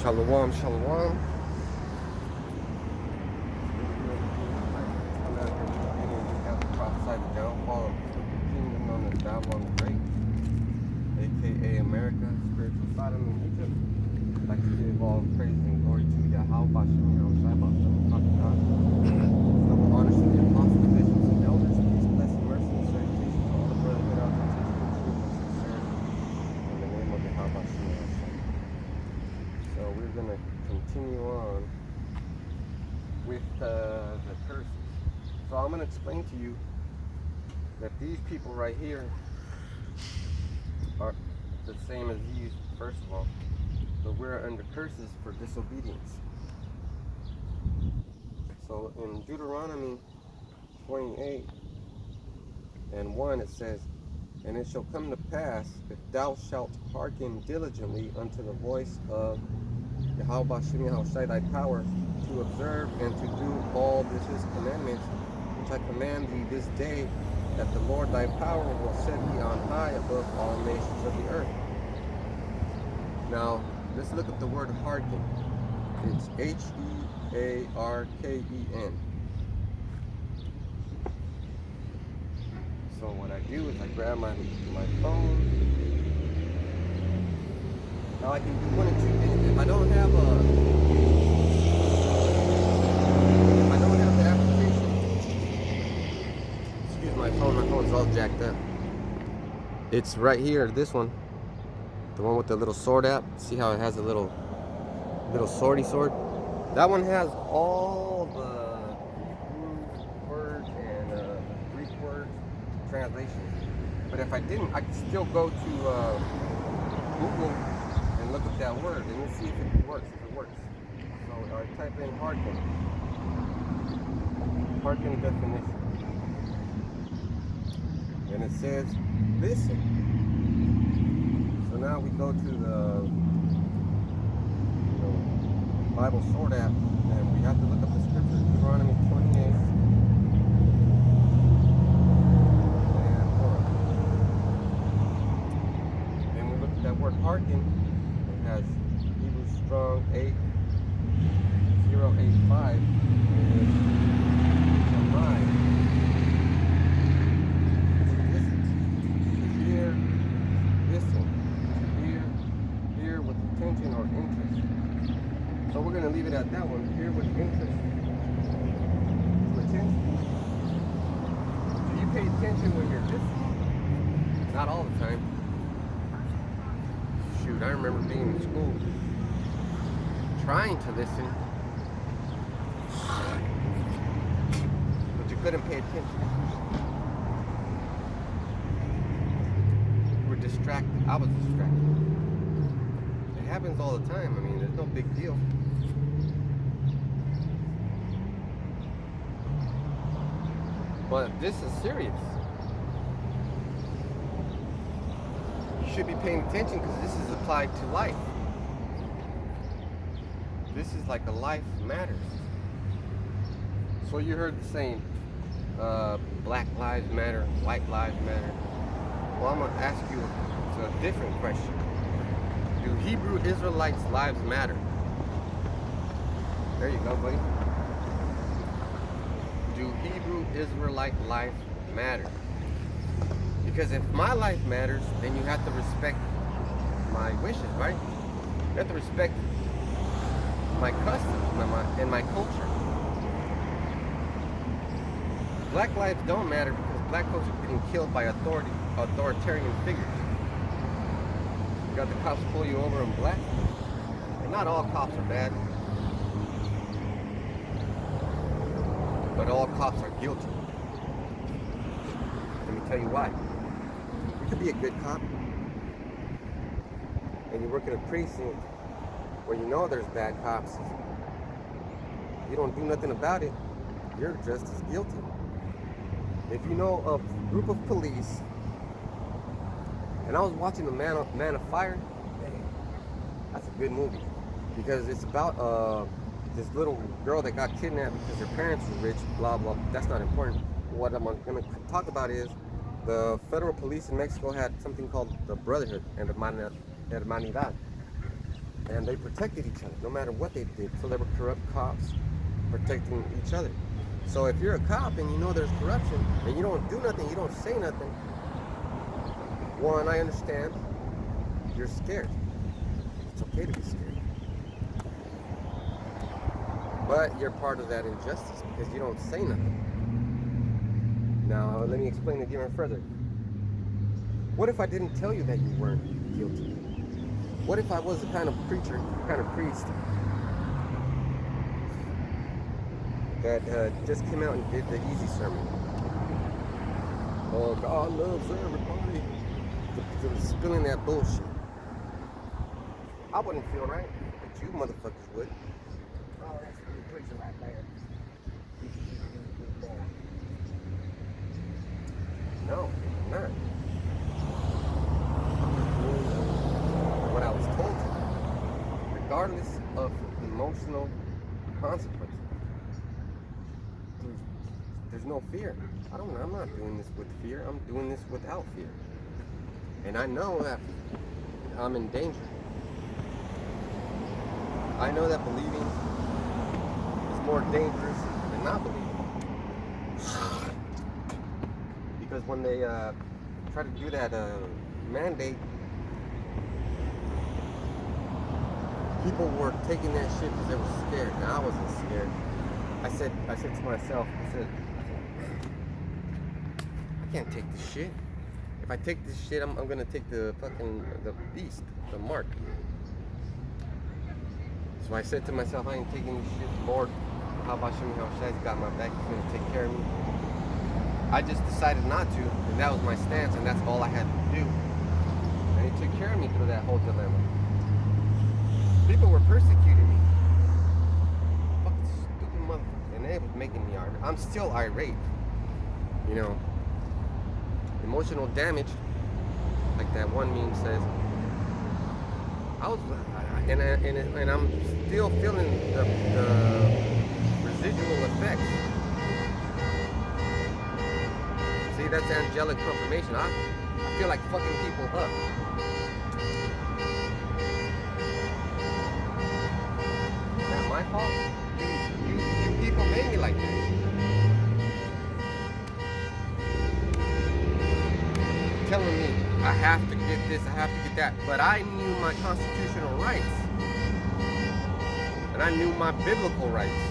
Shalom, shalom. Prophesy the downfall of the kingdom known as Babylon the Great, aka America, spiritual Sodom and Egypt. I'd like to give all praise and glory to Yahweh, Bashem, Yahushua, Bashem, God. Double honors to the apostles, bishops, and elders. Peace, blessing, mercy, and salutation to all the brotherhood out there teaching the truth and sincerity in the name of Yahweh, Bashem, Yahushua. So we're going to continue on with the curses. So I'm going to explain to you that these people right here are the same as these, first of all, but we're under curses for disobedience. So in Deuteronomy 28 and 1 it says, "And it shall come to pass, if thou shalt hearken diligently unto the voice of Yahweh Bashem Yahushai thy power, to observe and to do all his commandments, which I command thee this day, that the Lord thy power will set thee on high above all nations of the earth." Now, let's look at the word hearken. It's H-E-A-R-K-E-N. So what I do is I grab my phone. Now I can do one of two things. If I don't have the application, excuse my phone's all jacked up. It's right here, this one. The one with the little sword app. See how it has a little swordy sword? That one has all the Hebrew words and Greek words translations. But if I didn't, I could still go to Google and look up that word and let's see if it works. So I type in hearken. Hearken definition. And it says listen. So now we go to the Bible sword app, and we have to look up the scripture, Deuteronomy 28 and 1. Then we look at that word hearken. It has Hebrew Strong 8085, and it's to mind, to listen, to hear, listen, to hear with attention or interest. So we're going to leave it at that one. Hear with interest. To attention. Do you pay attention when you're listening? Not all the time. Shoot, I remember being in school trying to listen, but you couldn't pay attention. You were distracted. I was distracted. It happens all the time. I mean, there's no big deal. But this is serious. You should be paying attention because this is applied to life. This is like a life matters. So you heard the saying, Black Lives Matter, White Lives Matter. Well, I'm going to ask you a different question. Do Hebrew Israelites' lives matter? There you go, buddy. Do Hebrew Israelite life matter? Because if my life matters, then you have to respect my wishes, right? You have to respect my customs and my culture. Black lives don't matter because black folks are getting killed by authoritarian figures. You got the cops pull you over in black. And not all cops are bad. But all cops are guilty. Let me tell you why. You could be a good cop, and you work in a precinct where you know there's bad cops. You don't do nothing about it, you're just as guilty. If you know a group of police, and I was watching The Man of Fire, that's a good movie, because it's about this little girl that got kidnapped because her parents were rich, blah, blah. That's not important. What I'm going to talk about is the federal police in Mexico had something called the Brotherhood and the Hermanidad. And they protected each other, no matter what they did. So there were corrupt cops protecting each other. So if you're a cop and you know there's corruption and you don't do nothing, you don't say nothing, one, I understand, you're scared. It's okay to be scared. But you're part of that injustice because you don't say nothing. Now, let me explain it even further. What if I didn't tell you that you weren't guilty? What if I was the kind of preacher, kind of priest that just came out and did the easy sermon? Oh, God loves everybody. Spilling that bullshit. I wouldn't feel right, but you motherfuckers would. Oh, that's a good preacher right there. No, I'm not. What I was told to, regardless of emotional consequences. There's no fear. I'm not doing this with fear. I'm doing this without fear. And I know that I'm in danger. I know that believing is more dangerous than not believing. Because when they try to do that mandate, people were taking that shit because they were scared. Now, I wasn't scared. I said to myself, I can't take this shit. If I take this shit, I'm gonna take the beast, the mark. So I said to myself, I ain't taking this shit. Lord, how about showing me how Shazzy got my back? He's gonna take care of me. I just decided not to, and that was my stance, and that's all I had to do. And he took care of me through that whole dilemma. People were persecuting me. Fucking stupid motherfuckers. And it was making me irate. I'm still irate. You know, emotional damage, like that one meme says. And I'm still feeling the residual effects. See, that's angelic confirmation. I feel like fucking people up. Is that my fault? You people made me like that. Telling me I have to get this, I have to get that. But I knew my constitutional rights. And I knew my biblical rights.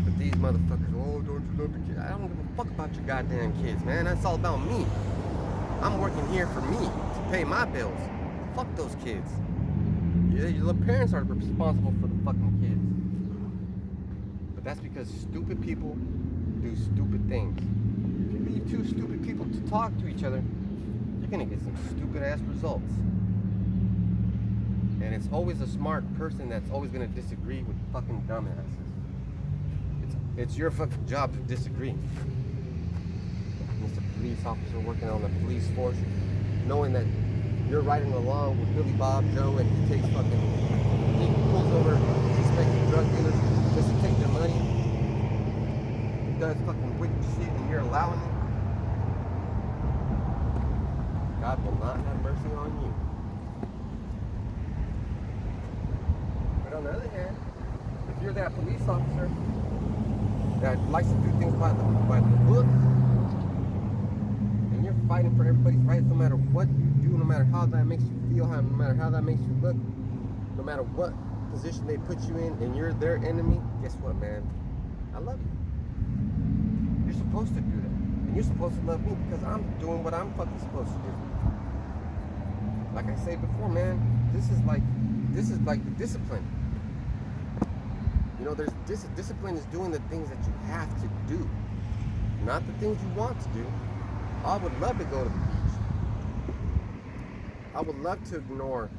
But these motherfuckers, oh, don't you love the kids? I don't give a fuck about your goddamn kids, man. That's all about me. I'm working here for me, to pay my bills. Fuck those kids. Your parents are responsible for the fucking kids. But that's because stupid people do stupid things. If you leave two stupid people to talk to each other, you're gonna get some stupid ass results. And it's always a smart person that's always gonna disagree with fucking dumbasses. It's your fucking job to disagree. Mr. Police officer working on the police force, knowing that you're riding along with Billy Bob Joe and he pulls over suspected drug dealers just to take their money. He does fucking wicked shit and you're allowing it. God will not have mercy on you. But on the other hand, if you're that police officer that likes to do things by the book, and you're fighting for everybody's rights no matter what you do, no matter how that makes you feel, no matter how that makes you look, no matter what position they put you in, and you're their enemy, guess what, man? I love you. You're supposed to do that. And you're supposed to love me because I'm doing what I'm fucking supposed to do. Like I said before, man, this is like the discipline. You know, discipline is doing the things that you have to do, not the things you want to do. I would love to go to the beach. I would love to ignore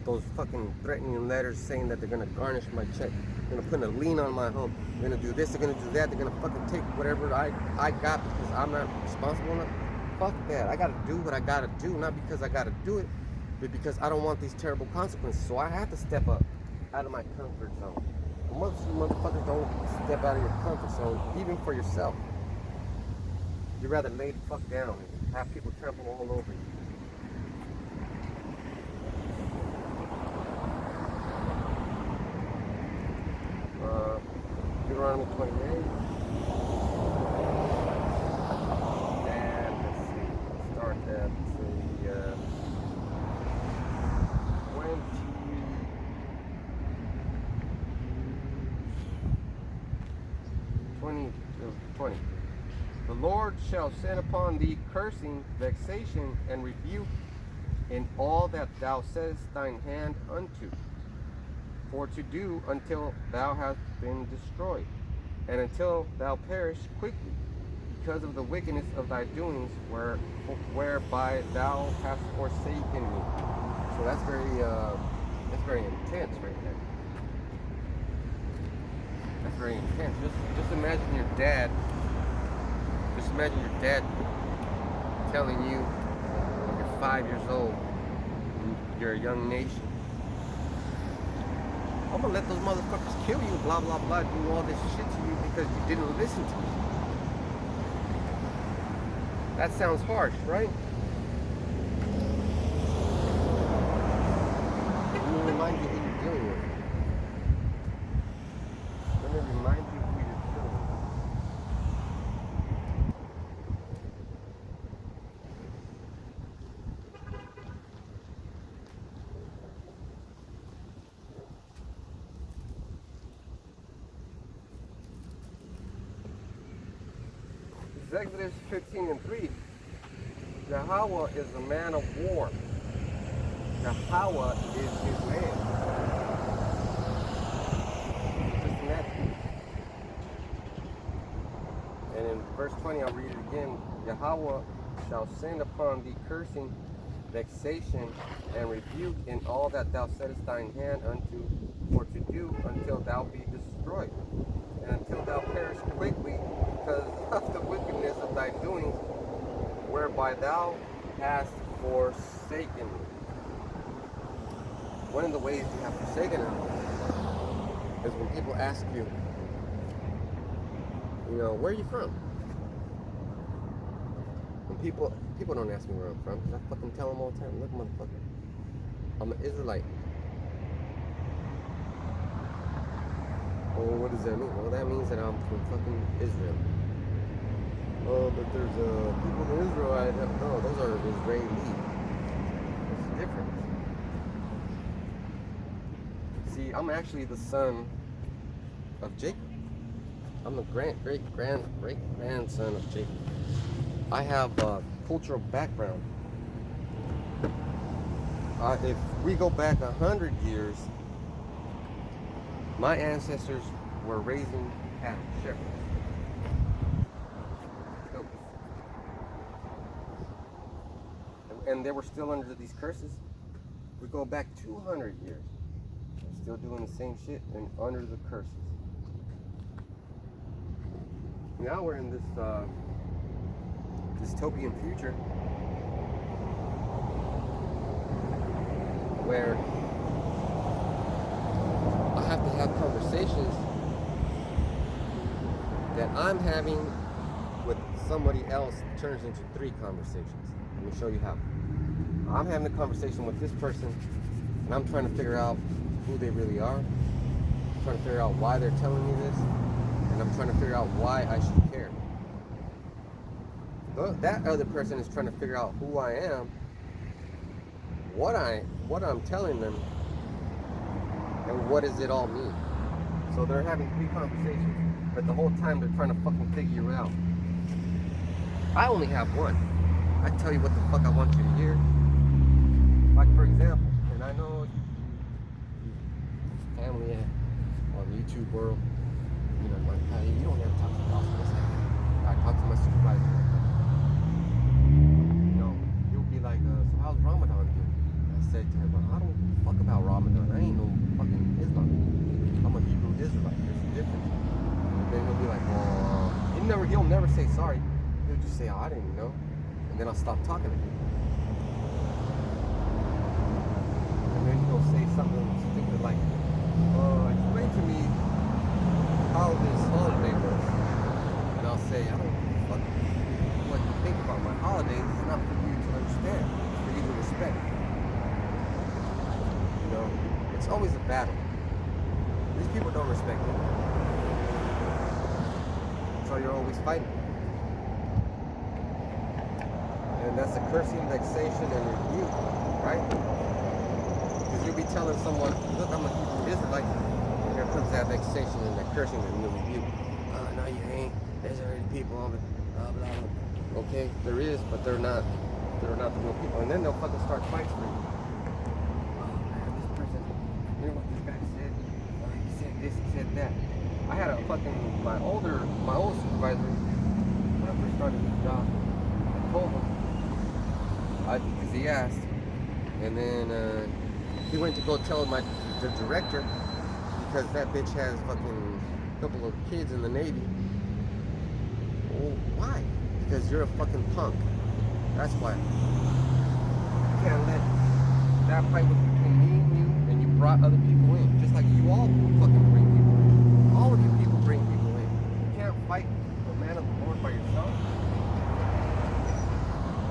those fucking threatening letters saying that they're gonna garnish my check, they're gonna put a lien on my home, they're gonna do this, they're gonna do that, they're gonna fucking take whatever I got because I'm not responsible enough. Fuck that. I gotta do what I gotta do, not because I gotta do it, but because I don't want these terrible consequences. So I have to step up out of my comfort zone. Most of you motherfuckers don't step out of your comfort zone, even for yourself. You'd rather lay the fuck down and have people trample all over you. Deuteronomy 28. And let's see, start at the 20. The Lord shall send upon thee cursing, vexation, and rebuke in all that thou settest thine hand unto, for to do until thou hast been destroyed, and until thou perish quickly, because of the wickedness of thy doings, whereby thou hast forsaken me. So that's very intense right there. That's very intense. Just imagine your dad. Just imagine your dad telling you when you're 5 years old, you're a young nation. I'm gonna let those motherfuckers kill you, blah blah blah, do all this shit to you because you didn't listen to me. That sounds harsh, right? Let me remind you who you're dealing with. Let me remind you who you're dealing with. Exodus 15:3. Yahweh is a man of war. Yahweh is his name. Just imagine. And in verse 20, I'll read it again. Yahweh shall send upon thee cursing, vexation, and rebuke in all that thou settest thine hand unto, for to do until thou be destroyed, and until thou perish quickly, because of the wickedness of thy doings, whereby thou hast forsaken me. One of the ways you have forsaken him is when people ask you, where are you from? When people don't ask me where I'm from, because I fucking tell them all the time, look, motherfucker, I'm an Israelite. Well, what does that mean? Well, that means that I'm from fucking Israel. Oh, but there's people in Israel. No, those are Israeli. It's different. See, I'm actually the son of Jacob. I'm the great-grandson of Jacob. I have a cultural background. If we go back 100 years, my ancestors were raising cattle, shepherds. And they were still under these curses. We go back 200 years, still doing the same shit and under the curses. Now we're in this dystopian future where I have to have conversations that I'm having with somebody else turns into 3 conversations. Let me show you how. I'm having a conversation with this person, and I'm trying to figure out who they really are. I'm trying to figure out why they're telling me this, and I'm trying to figure out why I should care. That other person is trying to figure out who I am, what I'm telling them, and what does it all mean. So they're having 3 conversations, but the whole time they're trying to fucking figure it out. I only have one. I tell you what the fuck I want you to hear. Like, for example, and I know you family on YouTube world, like, hey, you don't ever talk to the boss. I talk to my supervisor. He'll be like, so how's Ramadan doing? I said to him, I don't fuck about Ramadan. I ain't no fucking Islam. I'm a Hebrew Israelite. There's a difference. And then he'll be like, well, he'll never say sorry. He'll just say, oh, I didn't know. And then I'll stop talking to him. And then he'll say something stupid like, explain to me how this holiday works. And I'll say, I don't fuck what you think about my holidays. It's not for you to understand. It's for you to respect. It's always a battle. These people don't respect it. That's why you're always fighting. And that's a cursing, vexation, and rebuke, right? Because you'll be telling someone, look, I'm a Hebrew Israelite. And here comes that vexation and that cursing and the rebuke. No, you ain't. There's already people on it. Blah, blah, blah. Okay, there is, but they're not the real people. And then they'll fucking start fights for you. Oh, man, this person, you know what this guy said? He said this, he said that. I had a fucking, my old supervisor, when I first started this job, I told him, because he asked, and then he went to go tell the director, because that bitch has fucking couple of kids in the Navy. Well, why? Because you're a fucking punk. That's why. You can't let that fight was between me and you, and you brought other people in. Just like you all fucking bring people in. All of you people bring people in. You can't fight the man of the Lord by yourself.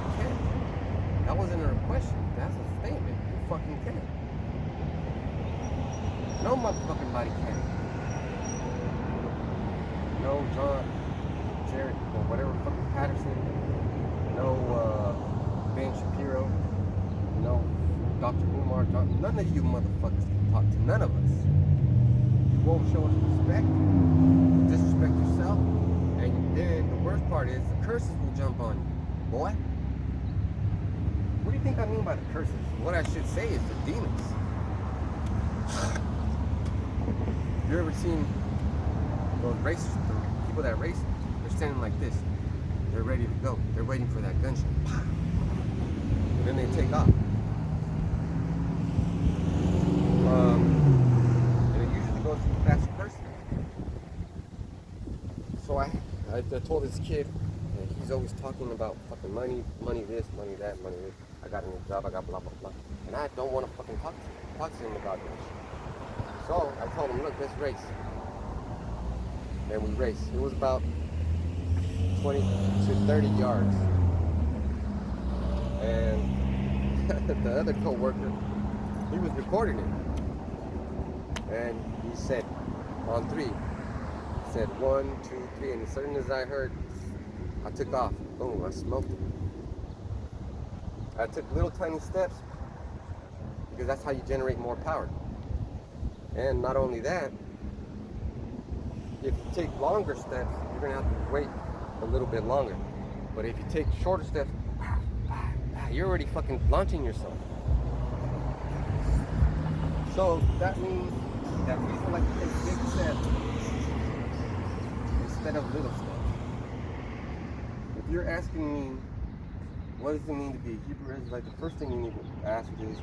You can't. That wasn't a question. That's a statement. You fucking can't. No motherfucking body can. No John, Jared, or whatever fucking Patterson. No Ben Shapiro. No Dr. Umar Johnson. None of you motherfuckers can talk to none of us. You won't show us respect. You disrespect yourself. And then the worst part is the curses will jump on you. Boy. What do you think I mean by the curses? What I should say is the demons. You ever seen those racers, the people that race? They're standing like this. They're ready to go. They're waiting for that gunshot. And then they take off. And it usually goes to the fast person. So I told this kid, and he's always talking about fucking money this, money that, money this. I got a new job, I got blah, blah, blah. And I don't want to fucking talk to him about this. So I told him, look, let's race. And we raced. It was about 20 to 30 yards. And the other co-worker, he was recording it. And he said, on 3, he said 1, 2, 3. And as soon as I heard, I took off. Boom, I smoked it. I took little tiny steps because that's how you generate more power. And not only that, if you take longer steps, you're going to have to wait a little bit longer. But if you take shorter steps, you're already fucking launching yourself. So that means that people like to take big steps instead of little steps. If you're asking me, what does it mean to be a Hebrew Israelite? The first thing you need to ask is,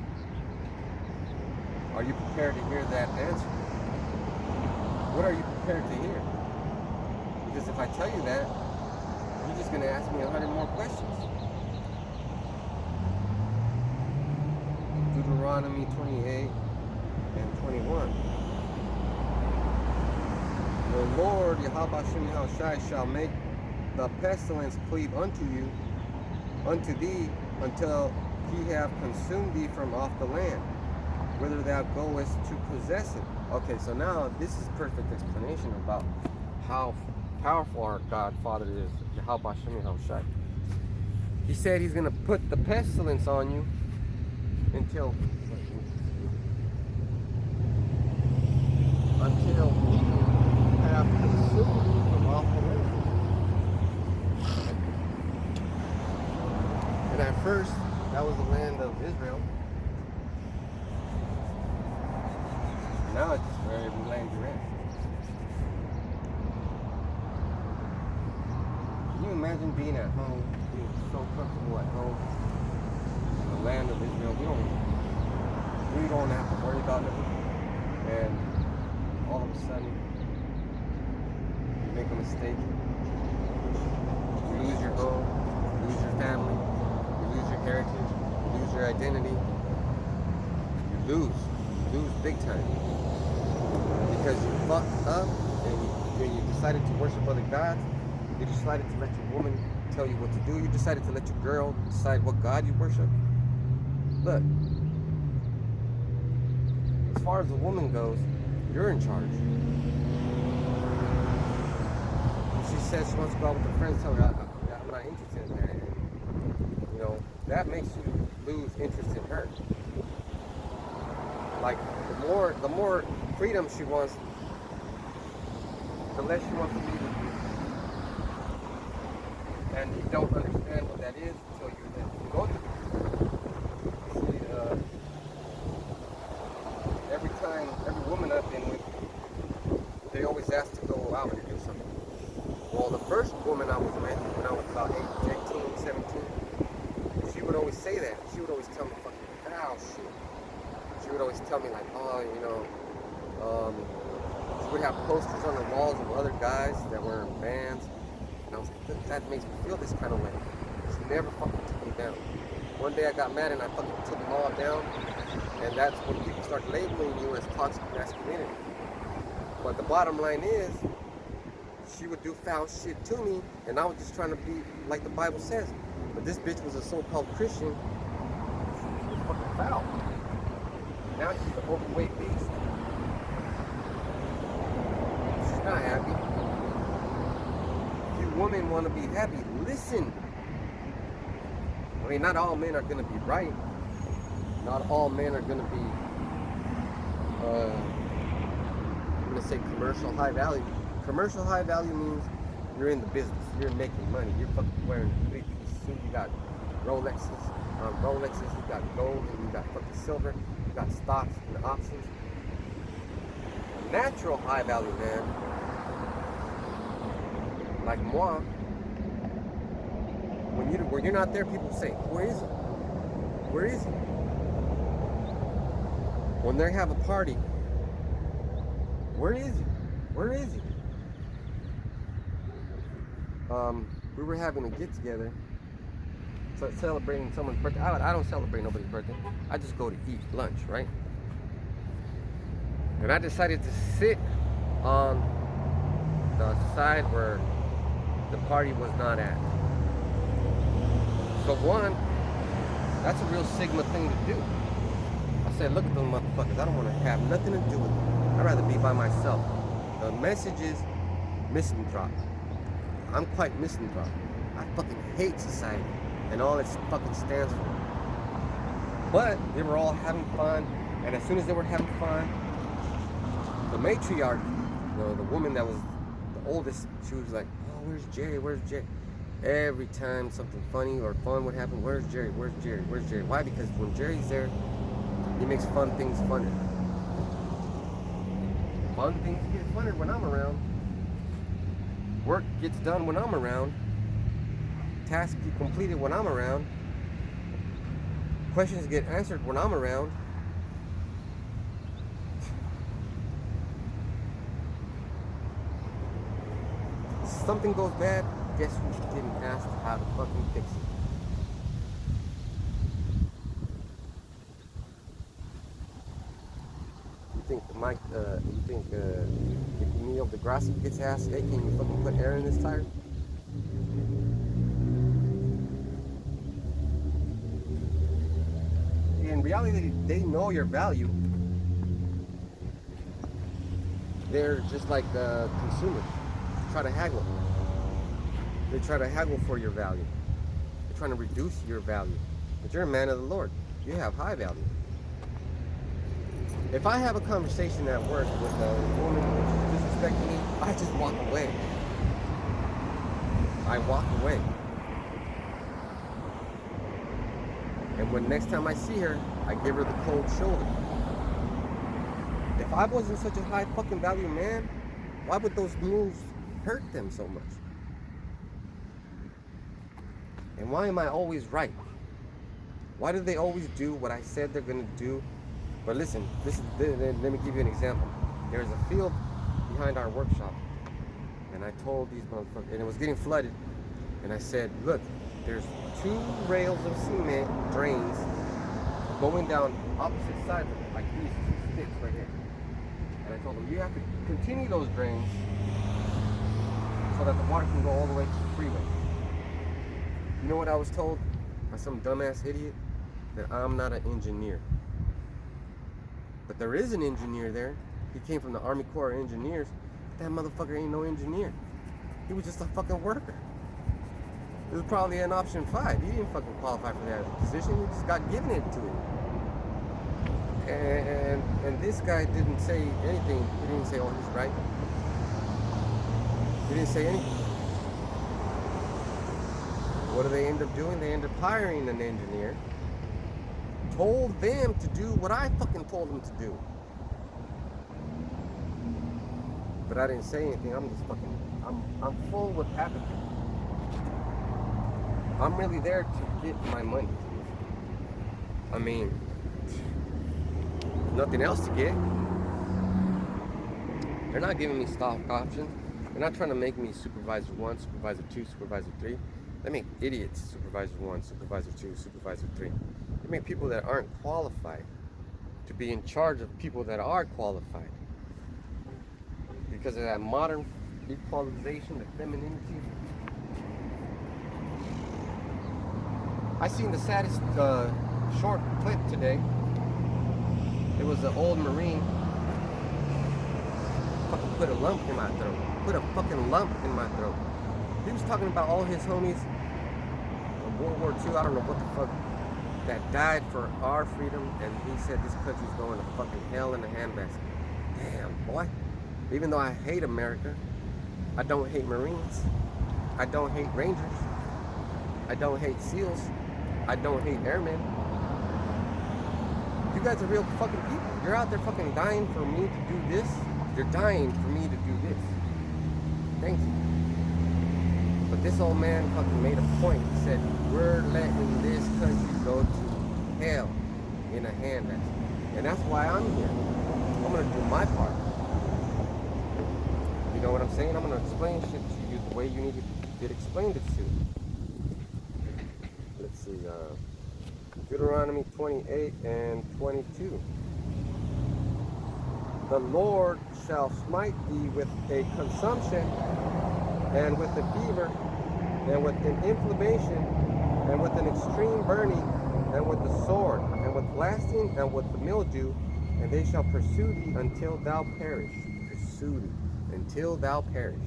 are you prepared to hear that answer? What are you prepared to hear? Because if I tell you that, you're just going to ask me 100 more questions. Deuteronomy 28 and 21. The Lord, Yahweh Hashem Yahushai, shall make the pestilence cleave unto thee, until he have consumed thee from off the land, whither thou goest to possess it. Okay, so now this is perfect explanation about how powerful our God Father is, Yahweh Hashem Yahushai. He said he's going to put the pestilence on you until he have consumed you from off the land. And at first, that was the land of Israel. Now it's just where every land you're in. Can you imagine being at home, being so comfortable at home in the land of Israel? We don't have to worry about nothing. And all of a sudden, you make a mistake. You lose your home, you lose your family, you lose your heritage, you lose your identity. You lose big time. Because you fucked up and you decided to worship other gods. You decided to let your woman tell you what to do. You decided to let your girl decide what God you worship. Look, as far as the woman goes, you're in charge. she says she wants to go out with her friends, tell her I'm not interested in that. And, you know, that makes you lose interest in her. Like, the more freedom she wants, the less she wants to be with you. And you don't understand what that is until you then go through it. See, every woman I've been with, they always ask to go out and do something. Well, the first woman I was with, when I was about 18, 17, she would always say that. She would always tell me fucking foul shit. She would always tell me like, oh, you know, she would have posters on her walls of other guys that were in bands. And I was like, that makes me feel this kind of way. She never fucking took me down. One day I got mad and I fucking took them all down. And that's when people start labeling you as toxic masculinity. But the bottom line is, she would do foul shit to me, and I was just trying to be like the Bible says. But this bitch was a so-called Christian. She was fucking foul. Now she's an overweight beast. She's not happy. If you women want to be happy, listen. I mean, not all men are going to be right. Not all men are going to be, I'm going to say commercial high value. Commercial high value means you're in the business. You're making money. You're fucking wearing a three-piece suit. You got Rolexes, you got gold, and you got fucking silver. You got stocks and options. A natural high value man, like moi, when you're not there, people say, where is he? Where is he? When they have a party, where is he? Where is he? We were having a get together, so celebrating someone's birthday. I don't celebrate nobody's birthday. I just go to eat lunch, right? And I decided to sit on the side where the party was not at. So one, that's a real Sigma thing to do. I said, look at those motherfuckers. I don't want to have nothing to do with them. I'd rather be by myself. The message is misanthrope. I'm quite misanthrope. I fucking hate society and all it fucking stands for. But they were all having fun, and as soon as they were having fun, the matriarch, the woman that was the oldest, she was like, oh, where's Jerry? Where's Jerry? Every time something funny or fun would happen, where's Jerry? Where's Jerry? Where's Jerry? Why? Because when Jerry's there, he makes fun things funner. Fun things get funner when I'm around. Work gets done when I'm around. Tasks get completed when I'm around. Questions get answered when I'm around. Something goes bad, guess who's getting asked how to fucking fix it? You think if Neil deGrasse gets asked, hey, can you fucking put air in this tire? In reality, they know your value. They're just like consumers. Try to haggle. They try to haggle for your value. They're trying to reduce your value. But you're a man of the Lord. You have high value. If I have a conversation at work with a woman who's disrespecting me, I just walk away. I walk away. And when next time I see her, I give her the cold shoulder. If I wasn't such a high fucking value man, why would those moves hurt them so much? And why am I always right? Why do they always do what I said they're gonna do? But listen, let me give you an example. There's a field behind our workshop, and I told these motherfuckers, and it was getting flooded, and I said, look, there's 2 rails of cement drains going down opposite sides of it, like these 2 sticks right here. And I told them, you have to continue those drains so that the water can go all the way to the freeway. You know what I was told by some dumbass idiot? That I'm not an engineer. But there is an engineer there. He came from the Army Corps of Engineers. That motherfucker ain't no engineer. He was just a fucking worker. It was probably an option 5. He didn't fucking qualify for that position. He just got given it to him. And this guy didn't say anything. He didn't say, oh, he's right. He didn't say anything. What do they end up doing? They end up hiring an engineer. Told them to do what I fucking told them to do. But I didn't say anything. I'm just fucking, I'm full with apathy. I'm really there to get my money. I mean, nothing else to get. They're not giving me stock options. They're not trying to make me supervisor 1, supervisor 2, supervisor 3. They make idiots supervisor 1, supervisor 2, supervisor 3. They make people that aren't qualified to be in charge of people that are qualified. Because of that modern equalization, the femininity. I seen the saddest short clip today. It was an old Marine. Fucking put a lump in my throat. Put a fucking lump in my throat. He was talking about all his homies in World War II, I don't know what the fuck, that died for our freedom, and he said this country's going to fucking hell in a handbasket. Damn, boy. Even though I hate America, I don't hate Marines. I don't hate Rangers. I don't hate SEALs. I don't hate airmen. You guys are real fucking people. You're out there fucking dying for me to do this. You're dying for me to do this. Thank you. But this old man fucking made a point. He said, we're letting this country go to hell in a handbasket. And that's why I'm here. I'm gonna do my part. You know what I'm saying? I'm gonna explain shit to you the way you need to get explained it to. Let's see, Deuteronomy 28 and 22. The Lord shall smite thee with a consumption, and with a fever, and with an inflammation, and with an extreme burning, and with the sword, and with blasting, and with the mildew, and they shall pursue thee until thou perish. Pursue thee until thou perish.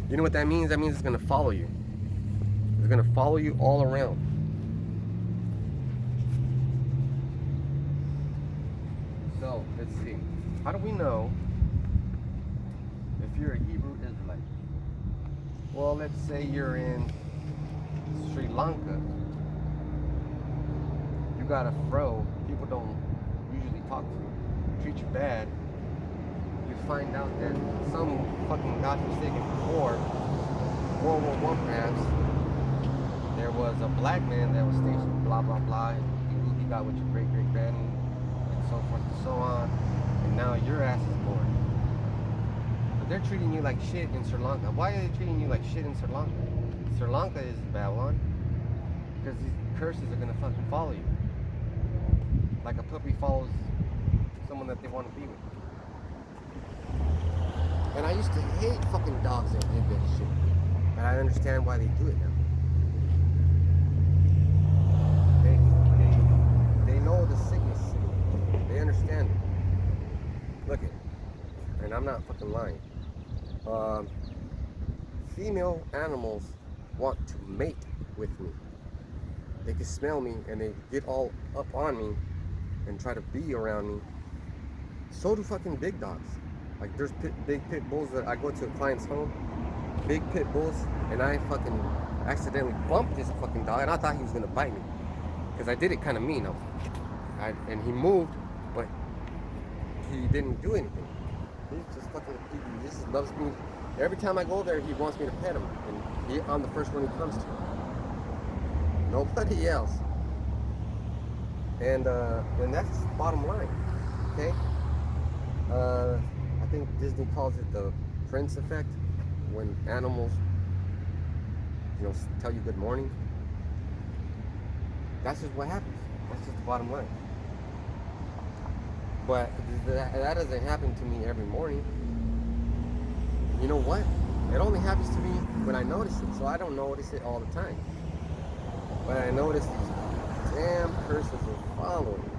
You know what that means? That means it's going to follow you. It's going to follow you all around. So, let's see. How do we know if you're a Hebrew Israelite? Well, let's say you're in Sri Lanka. You got a fro. People don't usually talk to you. Treat you bad. You find out that some fucking godforsaken war, World War I perhaps, there was a black man that was stationed, blah, blah, blah. He got with your great-great-granny, and so forth and so on. And now your ass is born. But they're treating you like shit in Sri Lanka. Why are they treating you like shit in Sri Lanka? Sri Lanka is Babylon. Because these curses are going to fucking follow you. Like a puppy follows someone that they want to be with. And I used to hate fucking dogs that did that shit. But I understand why they do it now. They know the sickness. They understand it. Look at it. And I'm not fucking lying. Female animals want to mate with me. They can smell me and they get all up on me and try to be around me. So do fucking big dogs. Like there's big pit bulls that I go to a client's home, big pit bulls, and I fucking accidentally bumped this fucking dog, and I thought he was gonna bite me, because I did it kind of mean. And he moved, but he didn't do anything. He's just fucking, he just loves me. Every time I go there, he wants me to pet him, and I'm the first one he comes to. Nobody else. And that's the bottom line, okay? I think Disney calls it the Prince effect, when animals, tell you good morning. That's just what happens. That's just the bottom line. But that doesn't happen to me every morning. You know what? It only happens to me when I notice it, so I don't notice it all the time. But I notice these damn curses are following me.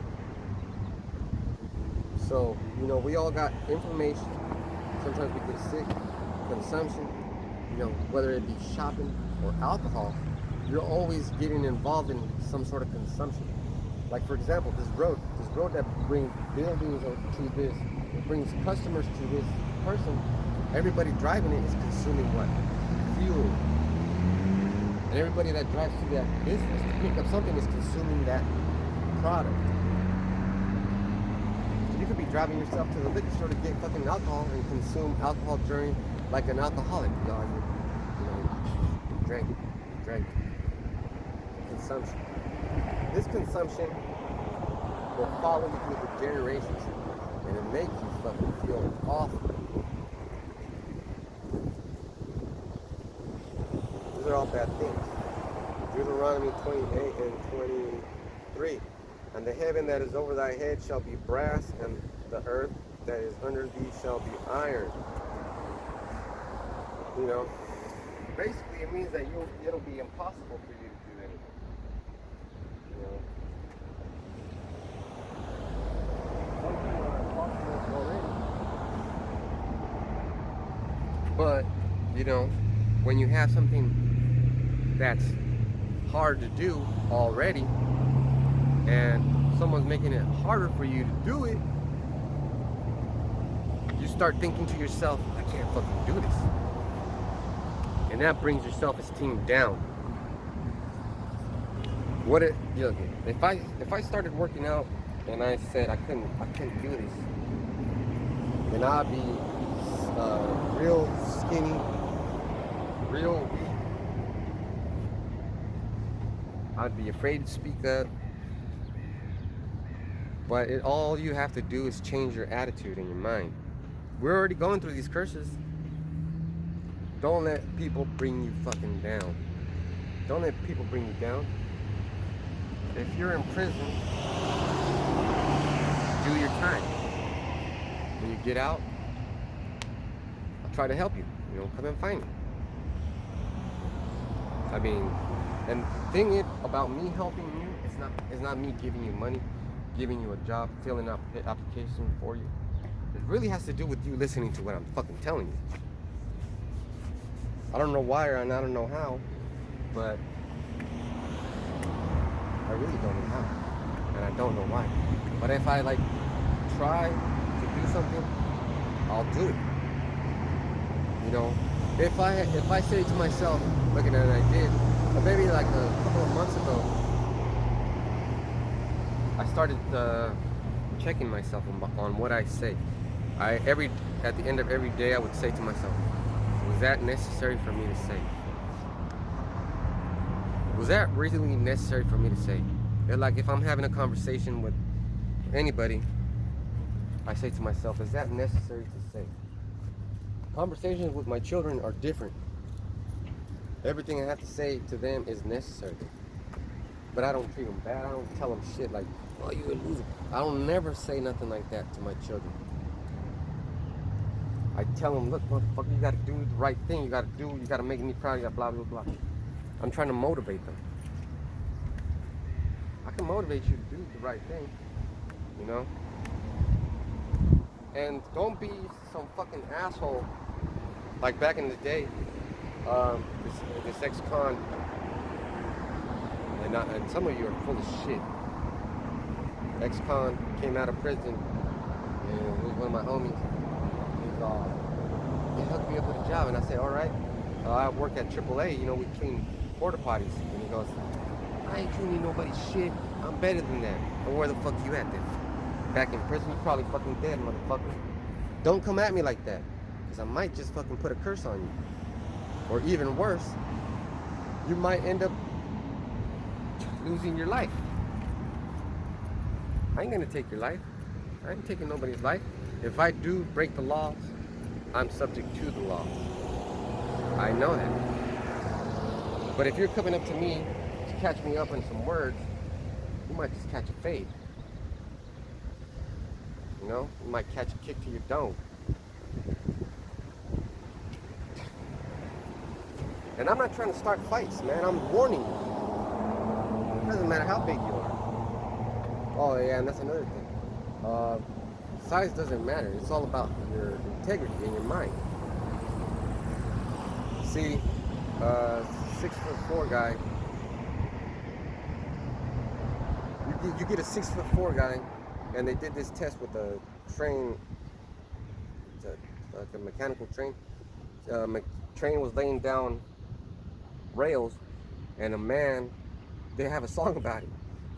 So, we all got inflammation. Sometimes we get sick. consumption, whether it be shopping or alcohol, you're always getting involved in some sort of consumption. Like for example, this road that brings buildings to this, it brings customers to this person. Everybody driving it is consuming what? Fuel. And everybody that drives to that business to pick up something is consuming that product. So you could be driving yourself to the liquor store to get fucking alcohol and consume alcohol during, like an alcoholic. You drank. Consumption. This consumption will follow you through the generations, and it makes you fucking feel awful. These are all bad things. Deuteronomy 28 and 23. And the heaven that is over thy head shall be brass, and the earth that is under thee shall be iron. Basically it means that it'll be impossible for you to do anything. Some things are impossible already. But, when you have something that's hard to do already, and someone's making it harder for you to do it, you start thinking to yourself, I can't fucking do this. And that brings your self-esteem down. If I started working out and I said I couldn't do this, then I'd be real skinny, real weak. I'd be afraid to speak up. But all you have to do is change your attitude and your mind. We're already going through these curses. Don't let people bring you fucking down. Don't let people bring you down. If you're in prison, do your time. When you get out, I'll try to help you. Come and find me. And the thing about me helping you, it's not me giving you money, giving you a job, filling out an application for you. It really has to do with you listening to what I'm fucking telling you. I don't know why and I don't know how, but I really don't know how, and I don't know why. But if I try to do something, I'll do it. If I say to myself, looking at it, I did, but maybe a couple of months ago, I started checking myself on what I say. At the end of every day, I would say to myself, was that necessary for me to say? Was that really necessary for me to say? If I'm having a conversation with anybody, I say to myself, is that necessary to say? Conversations with my children are different. Everything I have to say to them is necessary. But I don't treat them bad. I don't tell them shit like, oh, you a loser. I don't never say nothing like that to my children. I tell them, look, motherfucker, you gotta do the right thing. You gotta make me proud. You gotta blah, blah, blah. I'm trying to motivate them. I can motivate you to do the right thing, And don't be some fucking asshole. Like back in the day, this ex-con, and some of you are full of shit. Ex-con came out of prison, and he was one of my homies. He hooked me up with a job, and I said, all right, I work at AAA, we clean porta potties. And he goes, I ain't cleaning nobody's shit. I'm better than that. But where the fuck you at then? Back in prison, you probably fucking dead, motherfucker. Don't come at me like that, because I might just fucking put a curse on you. Or even worse, you might end up losing your life. I ain't gonna take your life. I ain't taking nobody's life. If I do break the laws, I'm subject to the law. I know that. But if you're coming up to me to catch me up in some words, you might just catch a fade. You might catch a kick to your dome. And I'm not trying to start fights, man. I'm warning you. It doesn't matter how big you are. Oh yeah, and that's another thing. Size doesn't matter. It's all about your integrity and your mind. See, 6'4" guy. You get a 6'4" guy, and they did this test with a train, like a mechanical train. Train was laying down rails, and a man, they have a song about it.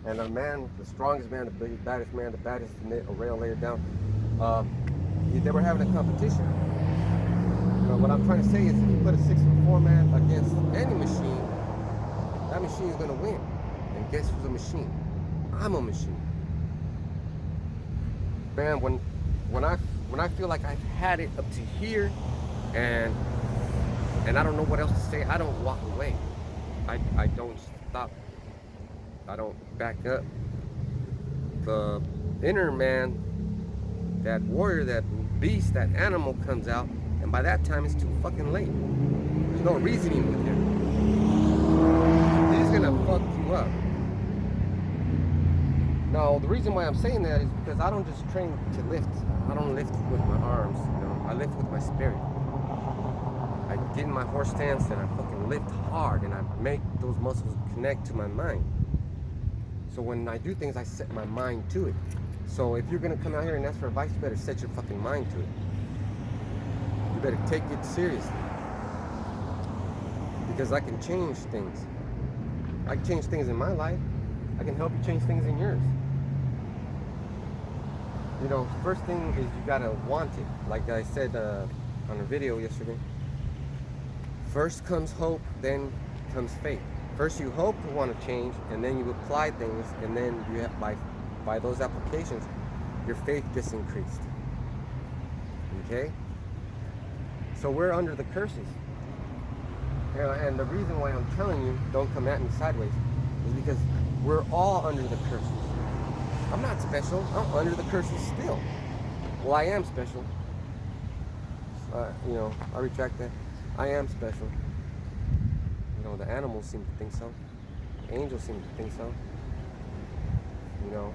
And a man, the strongest man, the baddest man, the baddest rail layer down, they were having a competition. What I'm trying to say is, if you put a 6'4" man against any machine, that machine is going to win. And guess who's a machine? I'm a machine. Man, when I feel like I've had it up to here, and I don't know what else to say, I don't walk away. I don't stop. I don't back up. The inner man, that warrior, that beast, that animal comes out, and by that time it's too fucking late. There's no reasoning with him. He's gonna fuck you up. Now, the reason why I'm saying that is because I don't just train to lift. I don't lift with my arms, you know. I lift with my spirit. I get in my horse stance and I fucking lift hard, and I make those muscles connect to my mind. So when I do things, I set my mind to it. So if you're gonna come out here and ask for advice, you better set your fucking mind to it. You better take it seriously. Because I can change things. I can change things in my life. I can help you change things in yours. You know, first thing is you gotta want it. Like I said on a video yesterday. First comes hope, then comes faith. First you hope to want to change, and then you apply things, and then you have, by those applications, your faith gets increased. Okay? So we're under the curses. You know, and the reason why I'm telling you, don't come at me sideways, is because we're all under the curses. I'm not special. I'm under the curses still. Well, I am special. You know, I retract that. I am special. You know, the animals seem to think so. The angels seem to think so. You know,